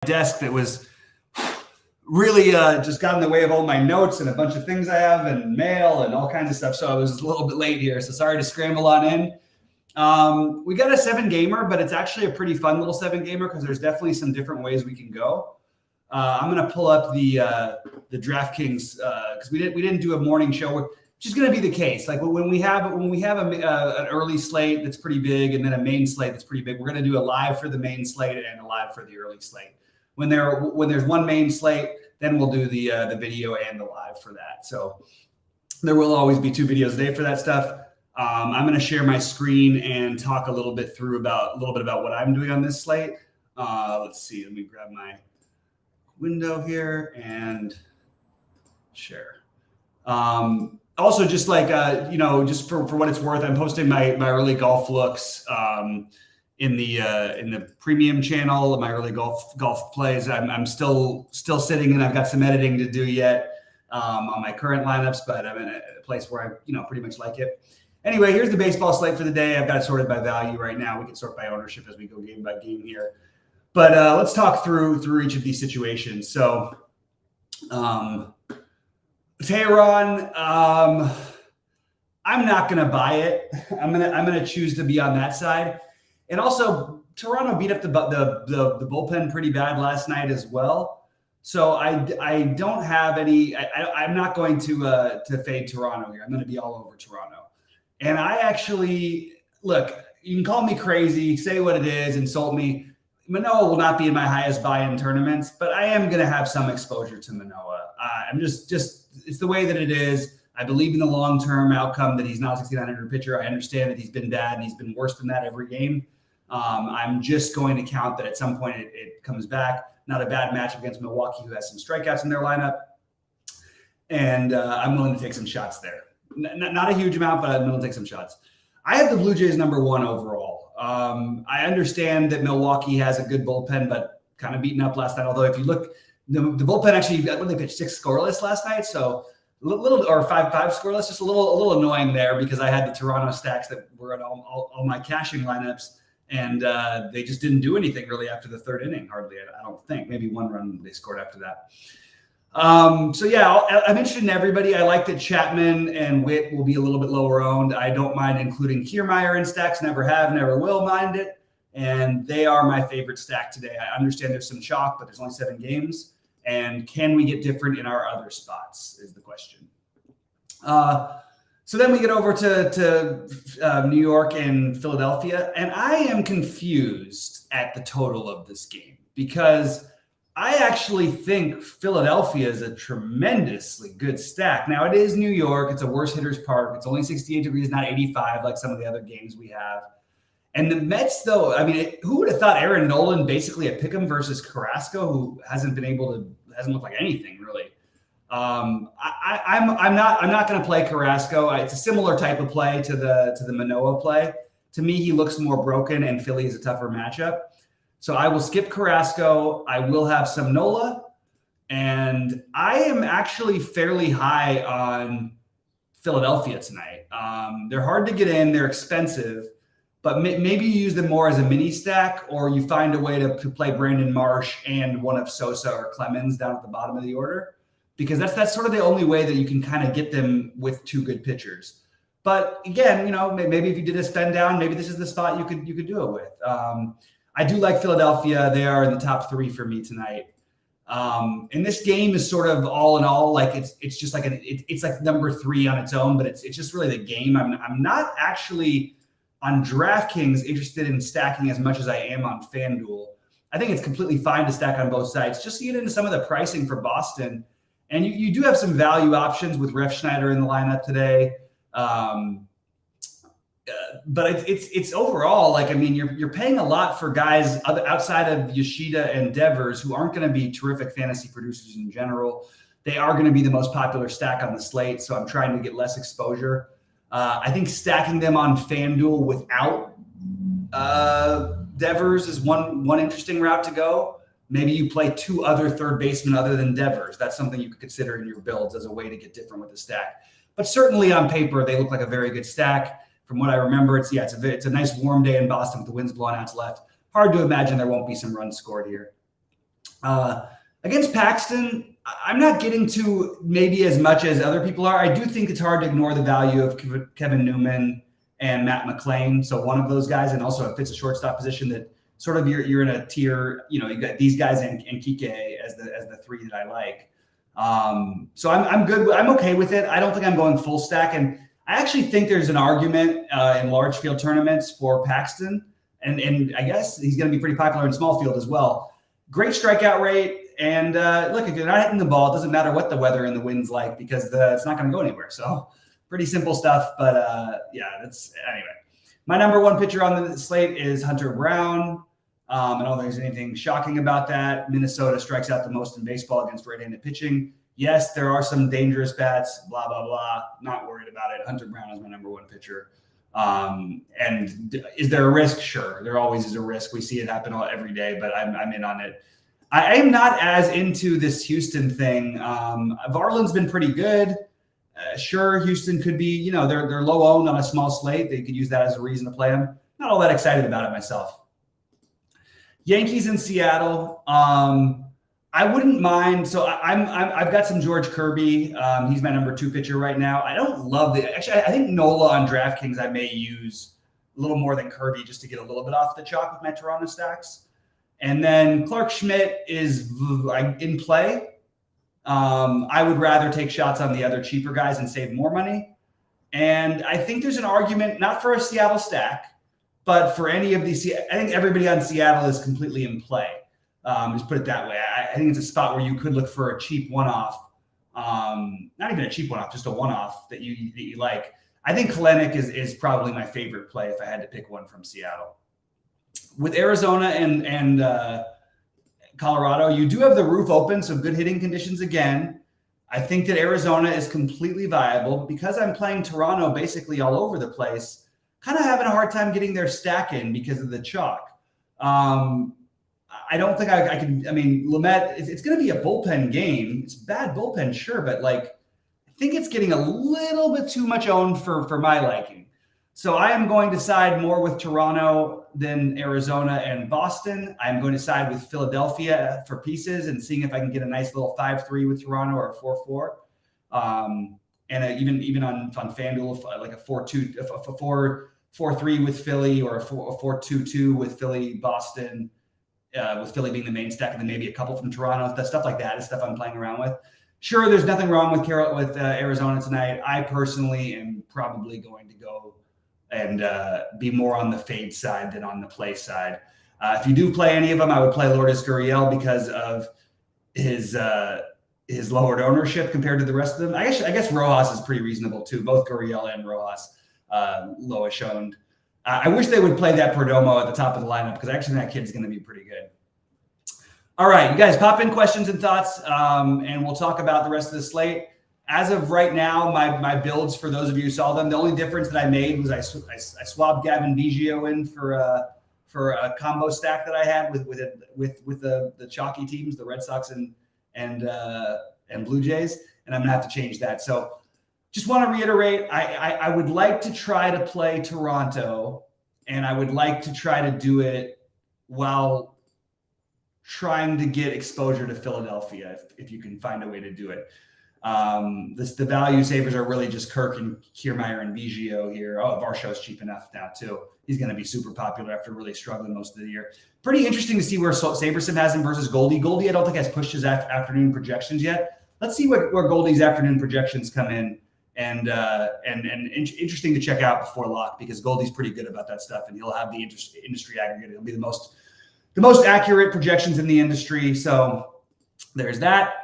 desk that was really just got in the way of all my notes and a bunch of things I have and mail and all kinds of stuff. So I was a little bit late here. So sorry to scramble on in. We got a 7-gamer, but it's actually a pretty fun little 7-gamer because there's definitely some different ways we can go. I'm going to pull up the DraftKings because we didn't do a morning show, which is going to be the case. Like when we have an early slate that's pretty big and then a main slate that's pretty big, we're going to do a live for the main slate and a live for the early slate. When there's one main slate, then we'll do the video and the live for that. So there will always be 2 videos a day for that stuff. I'm going to share my screen and talk a little bit about what I'm doing on this slate. Let's see. Let me grab my window here and share. Also, just like just for what it's worth, I'm posting my early golf looks in the premium channel. My early golf plays. I'm still sitting, and I've got some editing to do yet on my current lineups, but I'm in a place where I pretty much like it. Anyway, here's the baseball slate for the day. I've got it sorted by value right now. We can sort by ownership as we go game by game here. But let's talk through each of these situations. So, Tehran, I'm not going to buy it. I'm gonna choose to be on that side. And also, Toronto beat up the bullpen pretty bad last night as well. So I don't have any. I'm not going to fade Toronto here. I'm going to be all over Toronto. And I actually look. You can call me crazy, say what it is, insult me. Manoah will not be in my highest buy-in tournaments, but I am going to have some exposure to Manoah. I'm just it's the way that it is. I believe in the long-term outcome that he's not a 6,900 pitcher. I understand that he's been bad and he's been worse than that every game. I'm just going to count that at some point it comes back. Not a bad matchup against Milwaukee, who has some strikeouts in their lineup. And I'm willing to take some shots there. Not a huge amount, but I'm willing to take some shots. I have the Blue Jays #1 overall. I understand that Milwaukee has a good bullpen, but kind of beaten up last night. Although if you look, the bullpen actually, when they pitched 6 scoreless last night, so a little or 5 scoreless, just a little annoying there because I had the Toronto stacks that were in all my cashing lineups, and they just didn't do anything really after the 3rd inning. Hardly, I don't think. Maybe 1 run they scored after that. So yeah, I'm interested in everybody. I like that Chapman and Witt will be a little bit lower owned. I don't mind including Kiermaier in stacks. Never have, never will mind it. And they are my favorite stack today. I understand there's some chalk, but there's only 7 games. And can we get different in our other spots is the question. So then we get over to New York and Philadelphia. And I am confused at the total of this game because I actually think Philadelphia is a tremendously good stack. Now, it is New York. It's a worse hitter's park. It's only 68 degrees, not 85 like some of the other games we have. And the Mets, though, I mean, who would have thought Aaron Nolan basically a pick'em versus Carrasco, who hasn't looked like anything really. I'm not going to play Carrasco. It's a similar type of play to the Manoah play. To me, he looks more broken, and Philly is a tougher matchup. So I will skip Carrasco. I will have some Nola, and I am actually fairly high on Philadelphia tonight. They're hard to get in. They're expensive. But maybe you use them more as a mini stack, or you find a way to play Brandon Marsh and one of Sosa or Clemens down at the bottom of the order, because that's sort of the only way that you can kind of get them with 2 good pitchers. But again, maybe if you did a spend down, maybe this is the spot you could do it with. I do like Philadelphia. They are in the top 3 for me tonight. And this game is sort of all in all, like it's just like it's like number 3 on its own, but it's just really the game. I'm not actually on DraftKings interested in stacking as much as I am on FanDuel. I think it's completely fine to stack on both sides, just to get into some of the pricing for Boston. And you do have some value options with Refsnyder in the lineup today. But it's overall, like, I mean, you're paying a lot for guys outside of Yoshida and Devers who aren't going to be terrific fantasy producers in general. They are going to be the most popular stack on the slate, so I'm trying to get less exposure. I think stacking them on FanDuel without Devers is one interesting route to go. Maybe you play 2 other third basemen other than Devers. That's something you could consider in your builds as a way to get different with the stack. But certainly on paper, they look like a very good stack. From what I remember, it's a nice warm day in Boston with the winds blowing out to left. Hard to imagine there won't be some runs scored here. Uh, Against Paxton, I'm not getting to maybe as much as other people are. I do think it's hard to ignore the value of Kevin Newman and Matt McClain. So one of those guys, and also it fits a shortstop position that sort of you're in a tier. You know, you got these guys and Kike as the three that I like. So I'm good. I'm okay with it. I don't think I'm going full stack, and I actually think there's an argument in large field tournaments for Paxton, and I guess he's going to be pretty popular in small field as well. Great strikeout rate. And look, if you're not hitting the ball, it doesn't matter what the weather and the wind's like because it's not going to go anywhere. So pretty simple stuff. But yeah, that's anyway. My number one pitcher on the slate is Hunter Brown. I don't think there's anything shocking about that. Minnesota strikes out the most in baseball against right-handed pitching. Yes, there are some dangerous bats, blah, blah, blah. Not worried about it. Hunter Brown is my number one pitcher. And is there a risk? Sure. There always is a risk. We see it happen every day, but I'm in on it. I am not as into this Houston thing. Varland's been pretty good. Sure, Houston could be, you know, they're low owned on a small slate. They could use that as a reason to play them. Not all that excited about it myself. Yankees in Seattle. I wouldn't mind. So I've got some George Kirby. He's my number two pitcher right now. I don't love actually, I think Nola on DraftKings I may use a little more than Kirby just to get a little bit off the chalk with my Toronto stacks. And then Clark Schmidt is in play. I would rather take shots on the other cheaper guys and save more money. And I think there's an argument, not for a Seattle stack, but for any of these. I think everybody on Seattle is completely in play. Just put it that way. I think it's a spot where you could look for a cheap one-off. Not even a cheap one-off, just a one-off that you like. I think Kalenic is probably my favorite play if I had to pick one from Seattle. With Arizona and Colorado, you do have the roof open, so good hitting conditions again. I think that Arizona is completely viable. Because I'm playing Toronto basically all over the place, kind of having a hard time getting their stack in because of the chalk. I don't think I can. I mean, Lamet, it's going to be a bullpen game. It's bad bullpen, sure, but like I think it's getting a little bit too much owned for my liking. So I am going to side more with Toronto than Arizona and Boston. I'm going to side with Philadelphia for pieces and seeing if I can get a nice little 5-3 with Toronto or a 4-4. And even on FanDuel, like a 4-2, a 4-3 with Philly or a 4-2-2 with Philly, Boston, with Philly being the main stack, and then maybe a couple from Toronto. That stuff like that is stuff I'm playing around with. Sure, there's nothing wrong with Arizona tonight. I personally am probably going to go and be more on the fade side than on the play side. If you do play any of them, I would play Lourdes Gurriel because of his lowered ownership compared to the rest of them. I guess Rojas is pretty reasonable too. Both Gurriel and Rojas lowish owned. I wish they would play that Perdomo at the top of the lineup because actually that kid's going to be pretty good. All right, you guys pop in questions and thoughts, and we'll talk about the rest of the slate. As of right now, my builds, for those of you who saw them, the only difference that I made was I swabbed Gavin Biggio in for a combo stack that I had with the chalky teams, the Red Sox and Blue Jays, and I'm gonna have to change that. So just want to reiterate, I would like to try to play Toronto, and I would like to try to do it while trying to get exposure to Philadelphia if you can find a way to do it. The value savers are really just Kirk and Kiermaier and Biggio here. Oh, Varsho's cheap enough now too. He's going to be super popular after really struggling most of the year. Pretty interesting to see where Sabersim has him versus Goldie. Goldie, I don't think has pushed his afternoon projections yet. Let's see where Goldie's afternoon projections come in, and interesting to check out before lock because Goldie's pretty good about that stuff, and he'll have the industry aggregate. It'll be the most accurate projections in the industry. So there's that.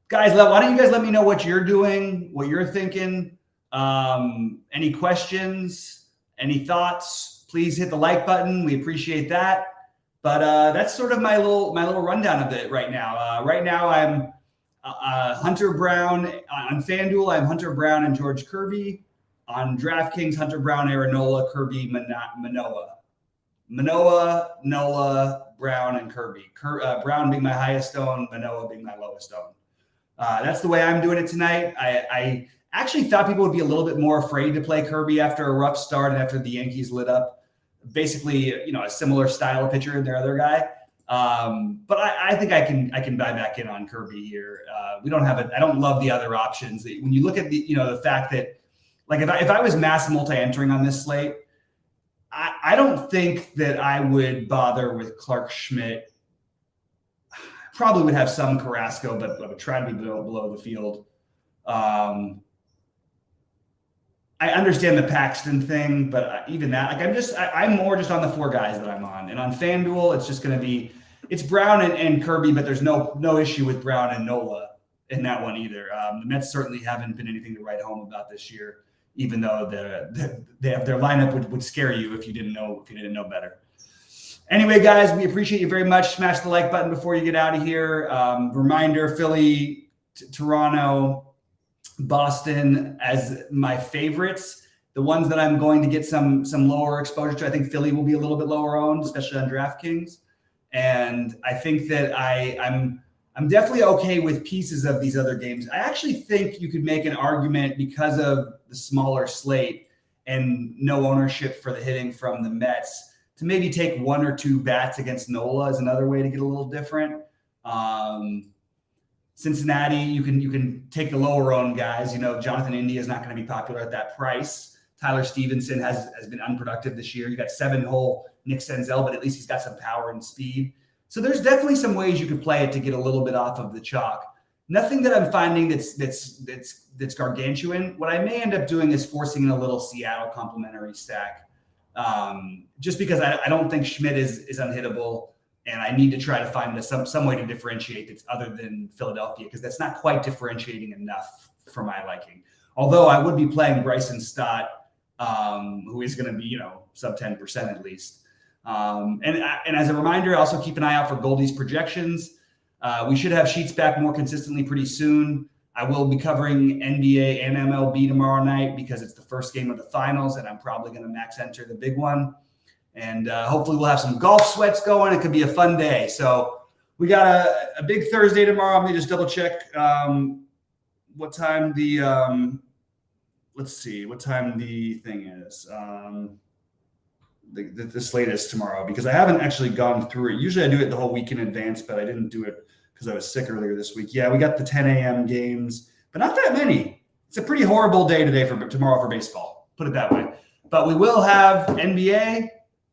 Guys, why don't you guys let me know what you're doing, what you're thinking, any questions, any thoughts, please hit the like button. We appreciate that. But that's sort of my little rundown of it right now. Right now I'm Hunter Brown on FanDuel. I'm Hunter Brown and George Kirby. On DraftKings, Hunter Brown, Aaron Nola, Kirby, Manoah, Nola, Brown, and Kirby. Brown being my highest owned, Manoah being my lowest owned. That's the way I'm doing it tonight. I actually thought people would be a little bit more afraid to play Kirby after a rough start and after the Yankees lit up. Basically, a similar style of pitcher than their other guy. But I think I can buy back in on Kirby here. We don't have I don't love the other options. When you look at the fact that, like, if I was mass multi-entering on this slate, I don't think that I would bother with Clark Schmidt. Probably would have some Carrasco, but I would try to be below the field. I understand the Paxton thing, but even that, like, I'm more just on the 4 guys that I'm on. And on FanDuel, it's just going to be, it's Brown and Kirby, but there's no issue with Brown and Nola in that one either. The Mets certainly haven't been anything to write home about this year, even though their lineup would scare you if you didn't know better. Anyway, guys, we appreciate you very much. Smash the like button before you get out of here. Reminder: Philly, Toronto, Boston as my favorites. The ones that I'm going to get some lower exposure to, I think Philly will be a little bit lower owned, especially on DraftKings. And I think that I'm definitely okay with pieces of these other games. I actually think you could make an argument, because of the smaller slate and no ownership for the hitting from the Mets, to maybe take 1 or 2 bats against Nola is another way to get a little different. Cincinnati, you can take the lower owned guys. Jonathan India is not going to be popular at that price. Tyler Stevenson has been unproductive this year. You got 7-hole Nick Senzel, but at least he's got some power and speed. So there's definitely some ways you could play it to get a little bit off of the chalk. Nothing that I'm finding that's gargantuan. What I may end up doing is forcing in a little Seattle complimentary stack, just because I don't think Schmidt is unhittable. And I need to try to find some way to differentiate that's other than Philadelphia, because that's not quite differentiating enough for my liking. Although I would be playing Bryson Stott, who is going to be, sub 10% at least. And as a reminder, also keep an eye out for Goldie's projections. We should have sheets back more consistently pretty soon. I will be covering NBA and MLB tomorrow night because it's the first game of the finals, and I'm probably going to max enter the big one. And hopefully we'll have some golf sweats going. It could be a fun day. So we got a big Thursday tomorrow. Let me just double check what time let's see what time the thing is. The slate is tomorrow, because I haven't actually gone through it. Usually I do it the whole week in advance, but I didn't do it because I was sick earlier this week. Yeah, we got the 10 a.m. games, but not that many. It's a pretty horrible day tomorrow for baseball, put it that way. But we will have NBA.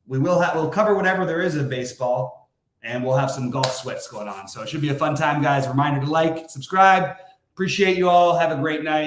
We'll cover whatever there is of baseball, and we'll have some golf sweats going on. So it should be a fun time, guys. Reminder to like, subscribe. Appreciate you all. Have a great night.